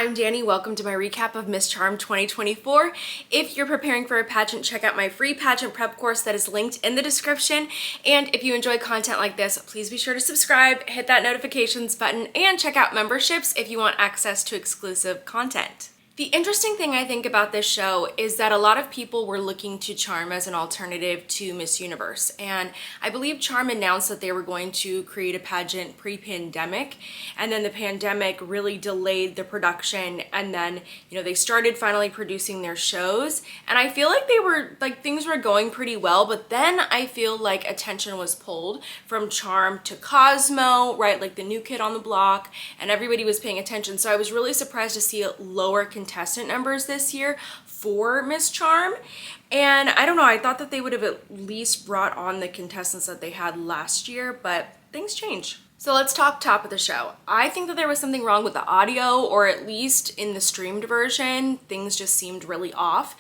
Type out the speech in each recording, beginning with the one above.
I'm Dani. Welcome to my recap of Miss Charm 2024. If you're preparing for a pageant, check out my free pageant prep course that is linked in the description. And if you enjoy content like this, please be sure to subscribe, hit that notifications button, and check out memberships if you want access to exclusive content. The interesting thing I think about this show is that a lot of people were looking to Charm as an alternative to Miss Universe. And I believe Charm announced that they were going to create a pageant pre-pandemic. And then the pandemic really delayed the production. And then, they started finally producing their shows. And I feel like things were going pretty well. But then I feel like attention was pulled from Charm to Cosmo, right? Like the new kid on the block. And everybody was paying attention. So I was really surprised to see lower contestant numbers this year for Miss Charm. And I don't know, I thought that they would have at least brought on the contestants that they had last year, but things change. So let's talk top of the show. I think that there was something wrong with the audio, or at least in the streamed version, things just seemed really off.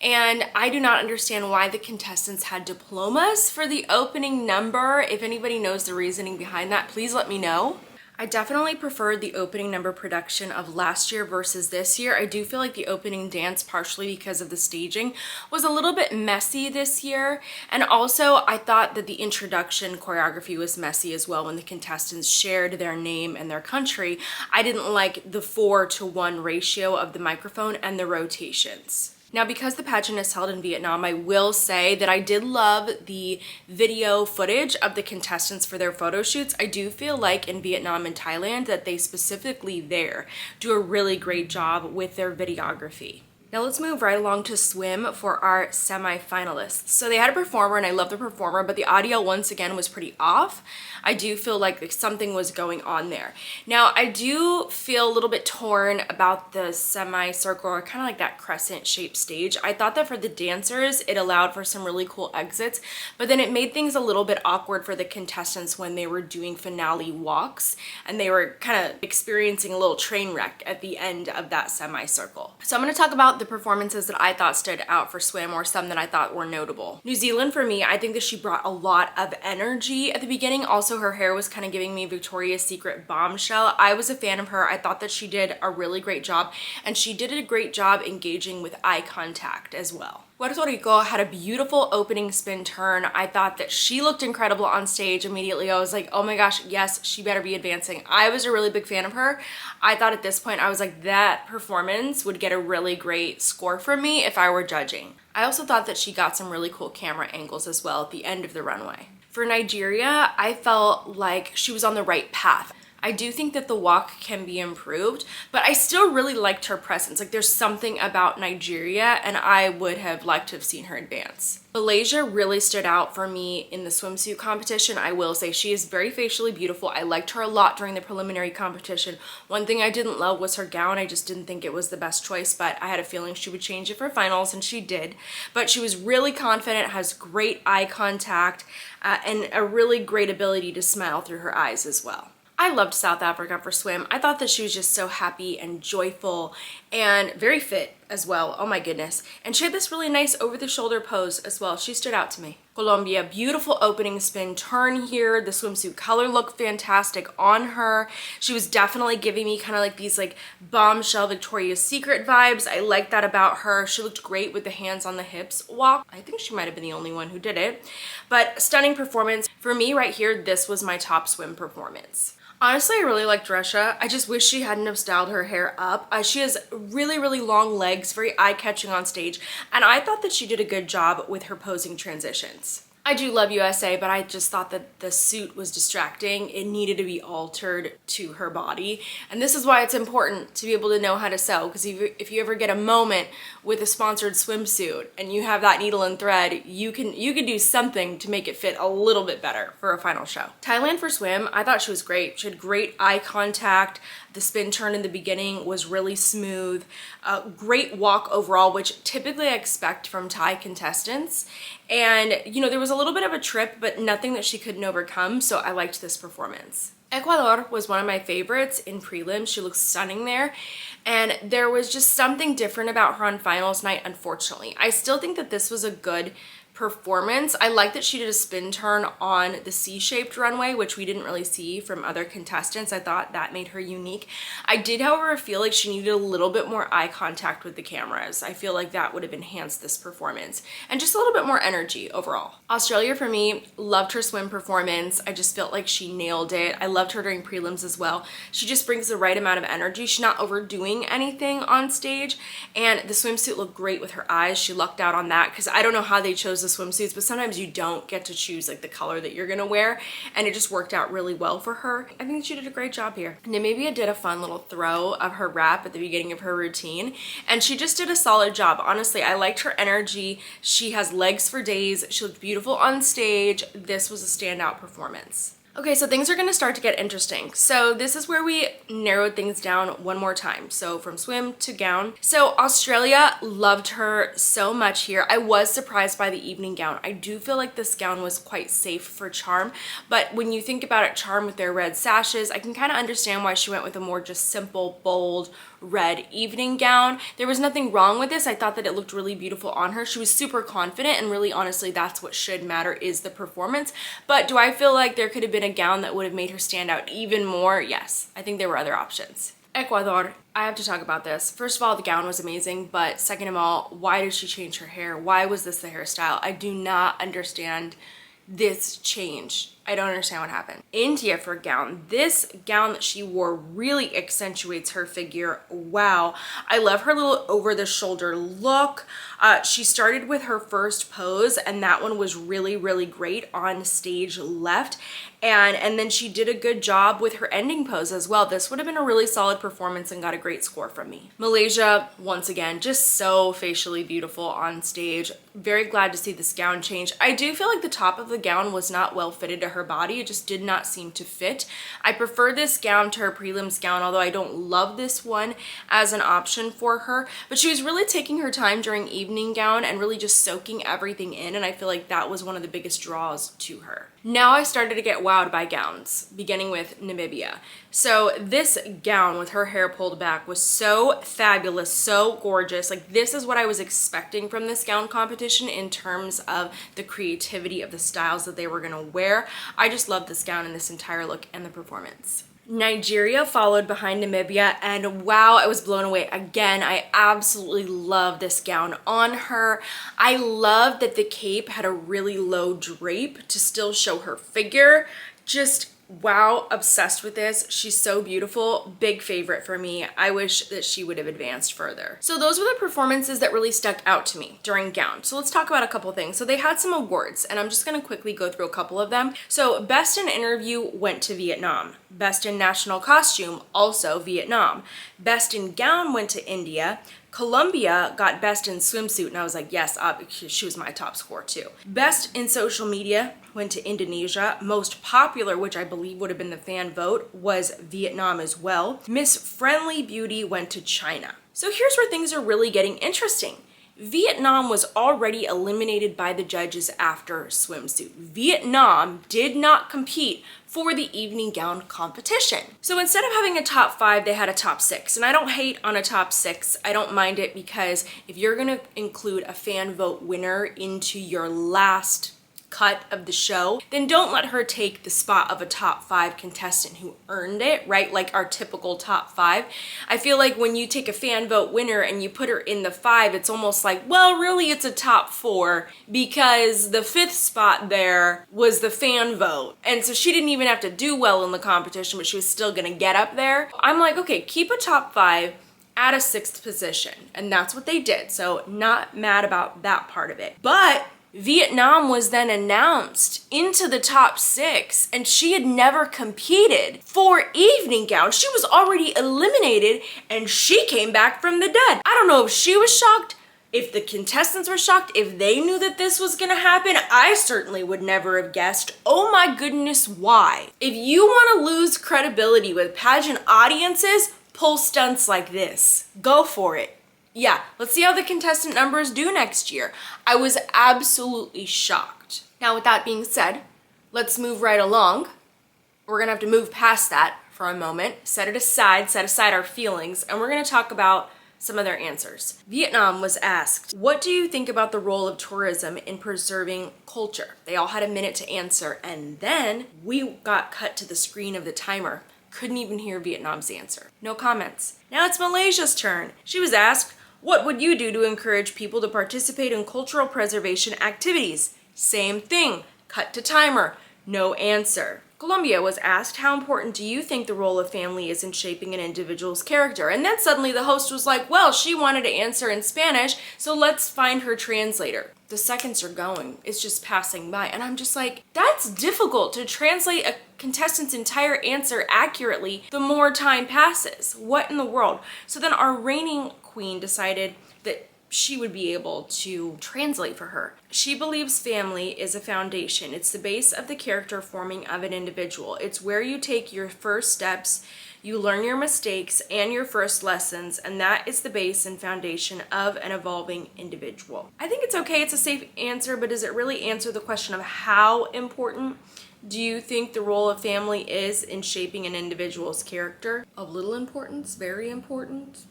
And I do not understand why the contestants had diplomas for the opening number. If anybody knows the reasoning behind that, please let me know. I definitely preferred the opening number production of last year versus this year. I do feel like the opening dance, partially because of the staging, was a little bit messy this year. And also, I thought that the introduction choreography was messy as well when the contestants shared their name and their country. I didn't like the 4:1 ratio of the microphone and the rotations. Now, because the pageant is held in Vietnam, I will say that I did love the video footage of the contestants for their photo shoots. I do feel like in Vietnam and Thailand that they specifically there do a really great job with their videography. Now let's move right along to swim for our semi-finalists. So they had a performer, and I love the performer, but the audio once again was pretty off. I do feel like something was going on there. Now I do feel a little bit torn about the semicircle, or kind of like that crescent shaped stage. I thought that for the dancers, it allowed for some really cool exits, but then it made things a little bit awkward for the contestants when they were doing finale walks, and they were kind of experiencing a little train wreck at the end of that semicircle. So I'm going to talk about the performances that I thought stood out for swim, or some that I thought were notable. New Zealand, for me, I think that she brought a lot of energy at the beginning. Also, her hair was kind of giving me Victoria's Secret bombshell. I was a fan of her. I thought that she did a really great job, and she did a great job engaging with eye contact as well. Puerto Rico had a beautiful opening spin turn. I thought that she looked incredible on stage. Immediately, I was like, oh my gosh, yes, she better be advancing. I was a really big fan of her. I thought at this point, I was like, that performance would get a really great score from me if I were judging. I also thought that she got some really cool camera angles as well at the end of the runway. For Nigeria, I felt like she was on the right path. I do think that the walk can be improved, but I still really liked her presence. Like, there's something about Nigeria, and I would have liked to have seen her advance. Malaysia really stood out for me in the swimsuit competition. I will say she is very facially beautiful. I liked her a lot during the preliminary competition. One thing I didn't love was her gown. I just didn't think it was the best choice, but I had a feeling she would change it for finals, and she did. But she was really confident, has great eye contact, and a really great ability to smile through her eyes as well. I loved South Africa for swim. I thought that she was just so happy and joyful and very fit as well. Oh my goodness. And she had this really nice over-the-shoulder pose as well. She stood out to me. Colombia, beautiful opening spin turn here. The swimsuit color looked fantastic on her. She was definitely giving me kind of like these like bombshell Victoria's Secret vibes. I like that about her. She looked great with the hands on the hips walk. I think she might have been the only one who did it. But stunning performance. For me right here, this was my top swim performance. Honestly, I really liked Russia. I just wish she hadn't have styled her hair up. She has really, really long legs, very eye-catching on stage, and I thought that she did a good job with her posing transitions. I do love USA, but I just thought that the suit was distracting. It needed to be altered to her body. And this is why it's important to be able to know how to sew, because if you ever get a moment with a sponsored swimsuit and you have that needle and thread, you can do something to make it fit a little bit better for a final show. Thailand for swim, I thought she was great. She had great eye contact. The spin turn in the beginning was really smooth. Great walk overall, which typically I expect from Thai contestants. And, there was a little bit of a trip, but nothing that she couldn't overcome, so I liked this performance. Ecuador was one of my favorites in prelims. She looked stunning there. And there was just something different about her on finals night, unfortunately. I still think that this was a good performance. I like that she did a spin turn on the C-shaped runway, which we didn't really see from other contestants. I thought that made her unique. I did, however, feel like she needed a little bit more eye contact with the cameras. I feel like that would have enhanced this performance and just a little bit more energy overall. Australia, for me, loved her swim performance. I just felt like she nailed it. I loved her during prelims as well. She just brings the right amount of energy. She's not overdoing anything on stage, and the swimsuit looked great with her eyes. She lucked out on that because I don't know how they chose the swimsuits, but sometimes you don't get to choose like the color that you're gonna wear, and it just worked out really well for her. I think she did a great job here. Namibia did a fun little throw of her wrap at the beginning of her routine, and she just did a solid job. Honestly, I liked her energy. She has legs for days. She looked beautiful on stage. This was a standout performance. Okay, so things are gonna start to get interesting. So this is where we narrowed things down one more time. So from swim to gown. So Australia, loved her so much here. I was surprised by the evening gown. I do feel like this gown was quite safe for Charm, but when you think about it, Charm with their red sashes, I can kind of understand why she went with a more just simple, bold, red evening gown. There was nothing wrong with this. I thought that it looked really beautiful on her. She was super confident, and really honestly that's what should matter, is the performance. But do I feel like there could have been a gown that would have made her stand out even more? Yes, I think there were other options. Ecuador, I have to talk about this. First of all, the gown was amazing, but second of all, why did she change her hair? Why was this the hairstyle? I do not understand this change. I don't understand what happened. India for gown. This gown that she wore really accentuates her figure. Wow. I love her little over the shoulder look. She started with her first pose, and that one was really, really great on stage left. And then she did a good job with her ending pose as well. This would have been a really solid performance and got a great score from me. Malaysia, once again, just so facially beautiful on stage. Very glad to see this gown change. I do feel like the top of the gown was not well fitted to her body. It just did not seem to fit. I prefer this gown to her prelims gown, although I don't love this one as an option for her. But she was really taking her time during evening gown and really just soaking everything in, and I feel like that was one of the biggest draws to her. Now I started to get wowed by gowns, beginning with Namibia. So this gown with her hair pulled back was so fabulous, so gorgeous. Like, this is what I was expecting from this gown competition in terms of the creativity of the styles that they were gonna wear. I just love this gown and this entire look and the performance. Nigeria followed behind Namibia, and wow, I was blown away again. I absolutely love this gown on her. I love that the cape had a really low drape to still show her figure. Just wow, obsessed with this. She's so beautiful. Big favorite for me. I wish that she would have advanced further. So those were the performances that really stuck out to me during gown. So let's talk about a couple things. So they had some awards, and I'm just gonna quickly go through a couple of them. So Best in Interview went to Vietnam. Best in National Costume, also Vietnam. Best in Gown went to India. Colombia got Best in Swimsuit, and I was like, yes, she was my top score too. Best in Social Media went to Indonesia. Most Popular, which I believe would have been the fan vote, was Vietnam as well. Miss Friendly Beauty went to China. So here's where things are really getting interesting. Vietnam was already eliminated by the judges after swimsuit. Vietnam did not compete for the evening gown competition. So instead of having a top 5, they had a top 6. And I don't hate on a top 6. I don't mind it, because if you're gonna include a fan vote winner into your last cut of the show, then don't let her take the spot of a top 5 contestant who earned it, right? Like our typical top 5. I feel like when you take a fan vote winner and you put her in the 5, it's almost like, well, really it's a top 4, because the 5th spot there was the fan vote. And so she didn't even have to do well in the competition, but she was still gonna get up there. I'm like, okay, keep a top 5 at a 6th position. And that's what they did. So not mad about that part of it. But Vietnam was then announced into the top 6, and she had never competed for evening gown. She was already eliminated, and she came back from the dead. I don't know if she was shocked, if the contestants were shocked, if they knew that this was gonna happen. I certainly would never have guessed. Oh my goodness, why? If you wanna lose credibility with pageant audiences, pull stunts like this. Go for it. Yeah, let's see how the contestant numbers do next year. I was absolutely shocked. Now, with that being said, let's move right along. We're gonna have to move past that for a moment, set aside our feelings, and we're gonna talk about some of their answers. Vietnam was asked, what do you think about the role of tourism in preserving culture? They all had a minute to answer, and then we got cut to the screen of the timer. Couldn't even hear Vietnam's answer. No comments. Now it's Malaysia's turn. She was asked, what would you do to encourage people to participate in cultural preservation activities? Same thing. Cut to timer. No answer. Colombia was asked, how important do you think the role of family is in shaping an individual's character? And then suddenly the host was like, well, she wanted to answer in Spanish, so let's find her translator. The seconds are going. It's just passing by. And I'm just like, that's difficult to translate a contestant's entire answer accurately the more time passes. What in the world? So then our reigning queen decided that she would be able to translate for her. She believes family is a foundation. It's the base of the character forming of an individual. It's where you take your first steps, you learn your mistakes and your first lessons, and that is the base and foundation of an evolving individual. I think it's okay, it's a safe answer, but does it really answer the question of how important do you think the role of family is in shaping an individual's character? Of little importance, very important.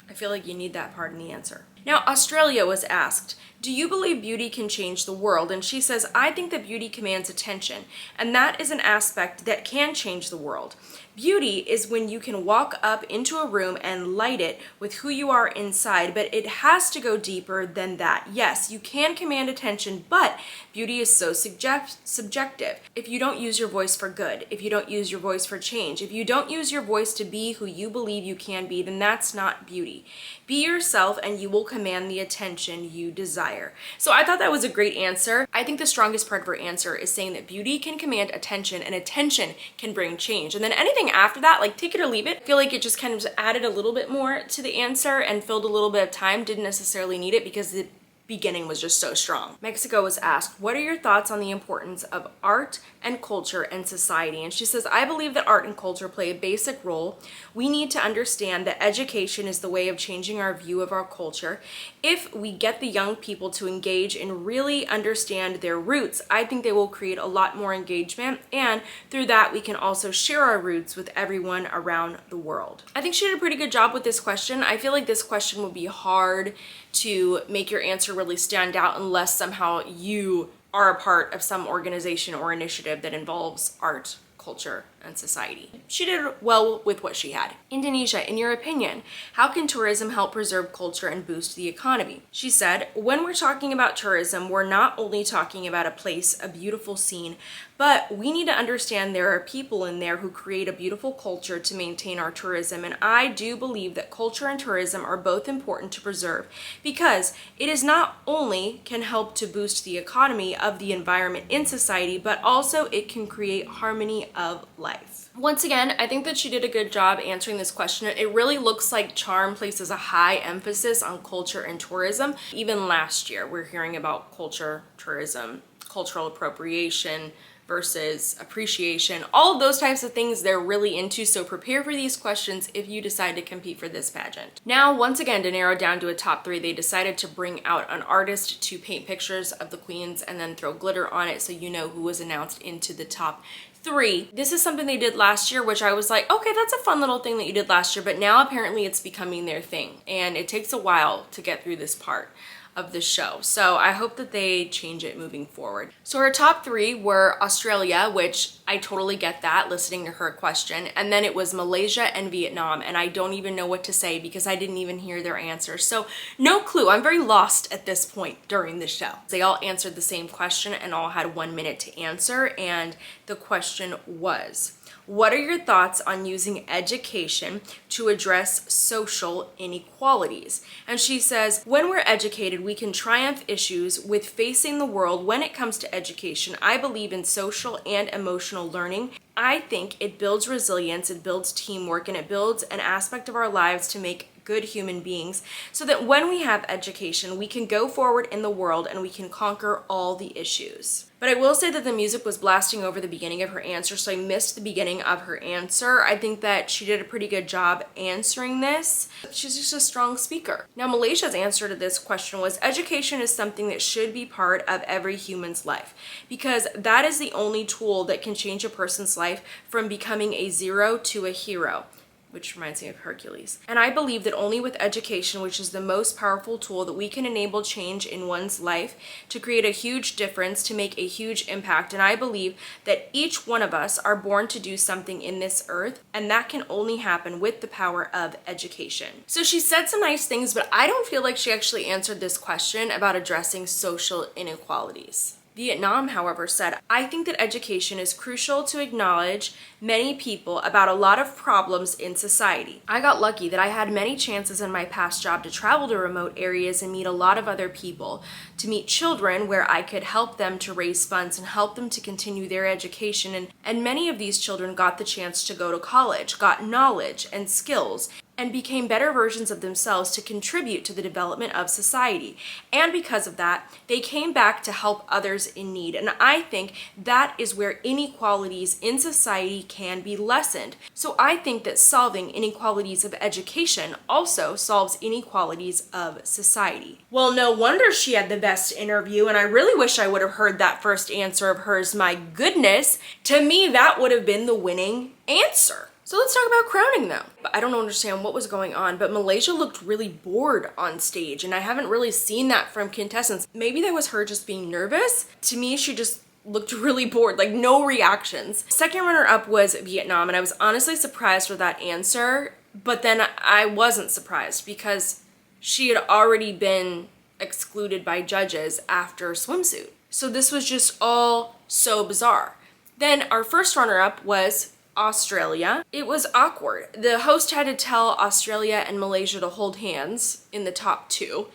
I feel like you need that part in the answer. Now, Australia was asked, do you believe beauty can change the world? And she says, I think that beauty commands attention, and that is an aspect that can change the world. Beauty is when you can walk up into a room and light it with who you are inside, but it has to go deeper than that. Yes, you can command attention, but beauty is so subjective. If you don't use your voice for good, if you don't use your voice for change, if you don't use your voice to be who you believe you can be, then that's not beauty. Be yourself and you will command the attention you desire. So I thought that was a great answer. I think the strongest part of her answer is saying that beauty can command attention and attention can bring change. And then anything after that, like take it or leave it. I feel like it just kind of added a little bit more to the answer and filled a little bit of time. Didn't necessarily need it because the beginning was just so strong. Mexico was asked, what are your thoughts on the importance of art and culture and society? And she says, I believe that art and culture play a basic role. We need to understand that education is the way of changing our view of our culture. If we get the young people to engage and really understand their roots, I think they will create a lot more engagement, and through that we can also share our roots with everyone around the world. I think she did a pretty good job with this question. I feel like this question would be hard to make your answer really stand out unless somehow you are a part of some organization or initiative that involves art, culture, and society. She did well with what she had. Indonesia, in your opinion, how can tourism help preserve culture and boost the economy? She said, when we're talking about tourism, we're not only talking about a place, a beautiful scene, but we need to understand there are people in there who create a beautiful culture to maintain our tourism. And I do believe that culture and tourism are both important to preserve because it is not only can help to boost the economy of the environment in society, but also it can create harmony of life. Once again, I think that she did a good job answering this question. It really looks like Charm places a high emphasis on culture and tourism. Even last year, we're hearing about culture, tourism, cultural appropriation versus appreciation, all of those types of things they're really into, so prepare for these questions if you decide to compete for this pageant. Now, once again, to narrow down to a top 3, they decided to bring out an artist to paint pictures of the queens and then throw glitter on it so you know who was announced into the top 3. This is something they did last year, which I was like, okay, that's a fun little thing that you did last year, but now apparently it's becoming their thing, and it takes a while to get through this part of the show. So I hope that they change it moving forward. So her top 3 were Australia, which I totally get that listening to her question. And then it was Malaysia and Vietnam. And I don't even know what to say because I didn't even hear their answers. So no clue. I'm very lost at this point during the show. They all answered the same question and all had 1 minute to answer. And the question was, what are your thoughts on using education to address social inequalities? And she says, when we're educated, we can triumph issues with facing the world. When it comes to education, I believe in social and emotional learning. I think it builds resilience, it builds teamwork, and it builds an aspect of our lives to make good human beings so that when we have education, we can go forward in the world and we can conquer all the issues. But I will say that the music was blasting over the beginning of her answer, so I missed the beginning of her answer. I think that she did a pretty good job answering this. She's just a strong speaker. Now, Malaysia's answer to this question was, education is something that should be part of every human's life because that is the only tool that can change a person's life from becoming a zero to a hero. which reminds me of Hercules. And I believe that only with education, which is the most powerful tool, that we can enable change in one's life to create a huge difference, to make a huge impact. And I believe that each one of us are born to do something in this earth, and that can only happen with the power of education. So she said some nice things, but I don't feel like she actually answered this question about addressing social inequalities. Vietnam, however, said, I think that education is crucial to acknowledge many people about a lot of problems in society. I got lucky that I had many chances in my past job to travel to remote areas and meet a lot of other people, to meet children where I could help them to raise funds and help them to continue their education. And many of these children got the chance to go to college, got knowledge and skills, and became better versions of themselves to contribute to the development of society. And because of that, they came back to help others in need. And I think that is where inequalities in society can be lessened. So I think that solving inequalities of education also solves inequalities of society. Well, no wonder she had the best interview, and I really wish I would have heard that first answer of hers. My goodness, to me, that would have been the winning answer. So let's talk about crowning though. I don't understand what was going on, but Malaysia looked really bored on stage, and I haven't really seen that from contestants. Maybe that was her just being nervous. To me, she just looked really bored, like no reactions. Second runner-up was Vietnam, and I was honestly surprised with that answer, but then I wasn't surprised because she had already been excluded by judges after swimsuit. So this was just all so bizarre. Then our first runner-up was Australia. It was awkward. The host had to tell Australia and Malaysia to hold hands in the top two.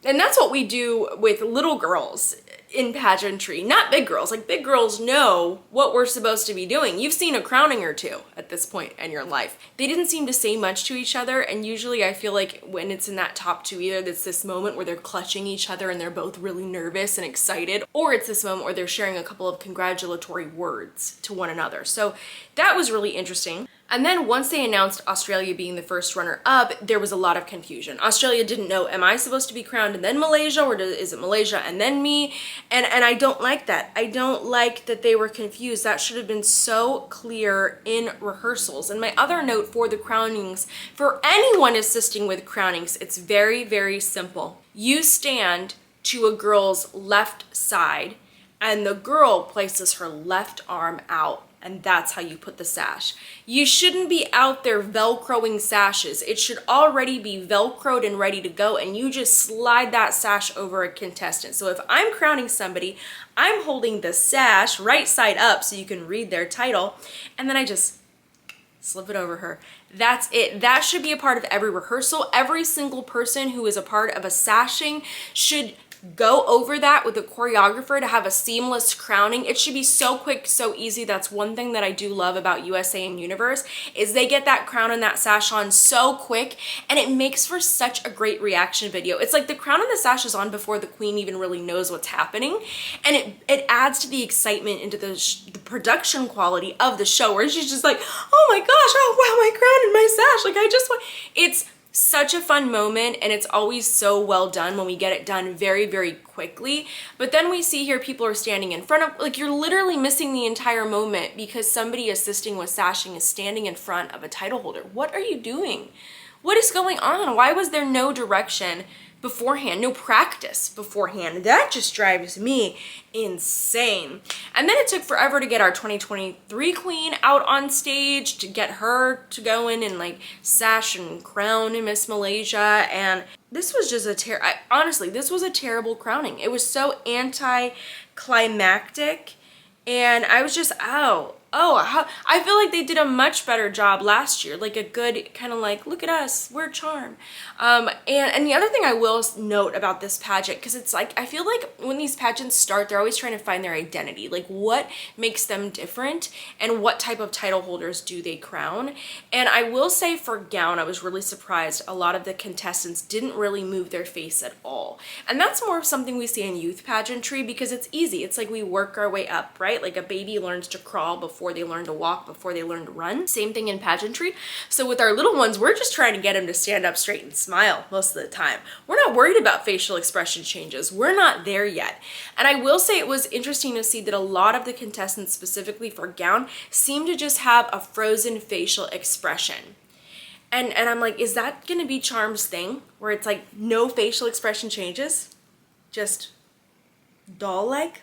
And that's what we do with little girls in pageantry, not big girls. Like, big girls know what we're supposed to be doing. You've seen a crowning or two at this point in your life. They didn't seem to say much to each other, and usually I feel like when it's in that top two, either it's this moment where they're clutching each other and they're both really nervous and excited, or it's this moment where they're sharing a couple of congratulatory words to one another. So that was really interesting. And then once they announced Australia being the first runner-up, there was a lot of confusion. Australia didn't know, am I supposed to be crowned and then Malaysia, or is it Malaysia and then me? And I don't like that. I don't like that they were confused. That should have been so clear in rehearsals. And my other note for the crownings, for anyone assisting with crownings, it's very, very simple. You stand to a girl's left side, and the girl places her left arm out, and that's how you put the sash. You shouldn't be out there velcroing sashes. It should already be velcroed and ready to go, and you just slide that sash over a contestant. So if I'm crowning somebody, I'm holding the sash right side up so you can read their title, and then I just slip it over her. That's it. That should be a part of every rehearsal. Every single person who is a part of a sashing should go over that with a choreographer to have a seamless crowning. It should be so quick, so easy. That's one thing that I do love about USA and Universe, is they get that crown and that sash on so quick, and it makes for such a great reaction video. It's like the crown and the sash is on before the queen even really knows what's happening, and it adds to the excitement into the production quality of the show, where she's just like, oh my gosh, oh wow, my crown and my sash, like I just want, it's such a fun moment, and it's always so well done when we get it done very, very quickly. But then we see here people are standing in front of, like, you're literally missing the entire moment because somebody assisting with sashing is standing in front of a title holder. What are you doing? What is going on? Why was there no direction beforehand, no practice beforehand? That just drives me insane. And then it took forever to get our 2023 queen out on stage, to get her to go in and like sash and crown Miss Malaysia. And this was just honestly, this was a terrible crowning. It was so anticlimactic, and I was just, I feel like they did a much better job last year, like a good kind of like, look at us, we're charm. And the other thing I will note about this pageant, because it's like, I feel like when these pageants start, they're always trying to find their identity, like what makes them different and what type of title holders do they crown. And I will say for gown, I was really surprised. A lot of the contestants didn't really move their face at all. And that's more of something we see in youth pageantry, because it's easy. It's like we work our way up, right? Like a baby learns to crawl before they learn to walk, before they learn to run. Same thing in pageantry. So with our little ones, we're just trying to get them to stand up straight and smile most of the time. We're not worried about facial expression changes. We're not there yet. And I will say it was interesting to see that a lot of the contestants, specifically for gown, seem to just have a frozen facial expression. And I'm like, is that gonna be Charm's thing? Where it's like no facial expression changes? Just doll-like?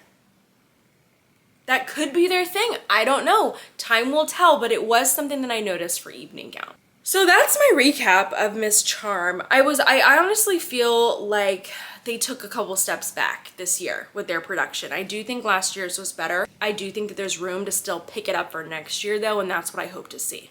That could be their thing. I don't know. Time will tell, but it was something that I noticed for evening gown. So that's my recap of Miss Charm. I honestly feel like they took a couple steps back this year with their production. I do think last year's was better. I do think that there's room to still pick it up for next year though, and that's what I hope to see.